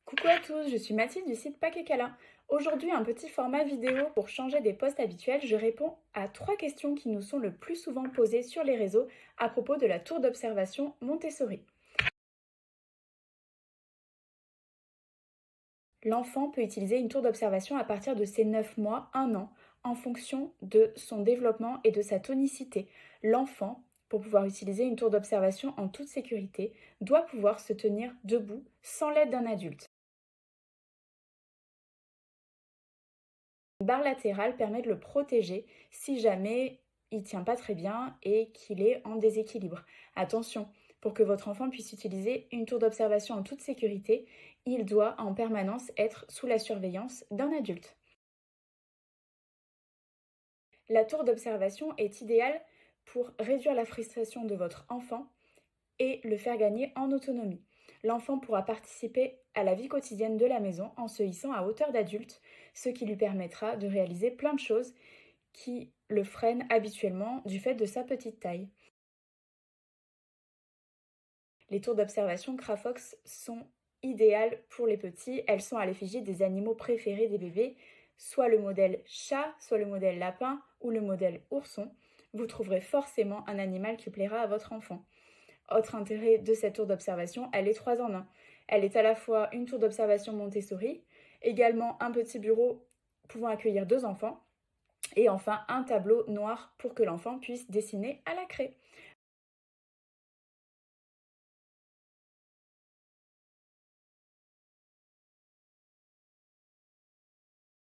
Coucou à tous, je suis Mathilde du site Pakekala. Aujourd'hui, un petit format vidéo pour changer des posts habituels. Je réponds à 3 questions qui nous sont le plus souvent posées sur les réseaux à propos de la tour d'observation Montessori. L'enfant peut utiliser une tour d'observation à partir de ses 9 mois, 1 an, en fonction de son développement et de sa tonicité. L'enfant, pour pouvoir utiliser une tour d'observation en toute sécurité, doit pouvoir se tenir debout sans l'aide d'un adulte. Une barre latérale permet de le protéger si jamais il tient pas très bien et qu'il est en déséquilibre. Attention, pour que votre enfant puisse utiliser une tour d'observation en toute sécurité, il doit en permanence être sous la surveillance d'un adulte. La tour d'observation est idéale pour réduire la frustration de votre enfant et le faire gagner en autonomie. L'enfant pourra participer à la vie quotidienne de la maison en se hissant à hauteur d'adulte, ce qui lui permettra de réaliser plein de choses qui le freinent habituellement du fait de sa petite taille. Les tours d'observation Crafox sont idéales pour les petits. Elles sont à l'effigie des animaux préférés des bébés, soit le modèle chat, soit le modèle lapin ou le modèle ourson. Vous trouverez forcément un animal qui plaira à votre enfant. Autre intérêt de cette tour d'observation, elle est 3 en 1. Elle est à la fois une tour d'observation Montessori, également un petit bureau pouvant accueillir 2 enfants, et enfin un tableau noir pour que l'enfant puisse dessiner à la craie.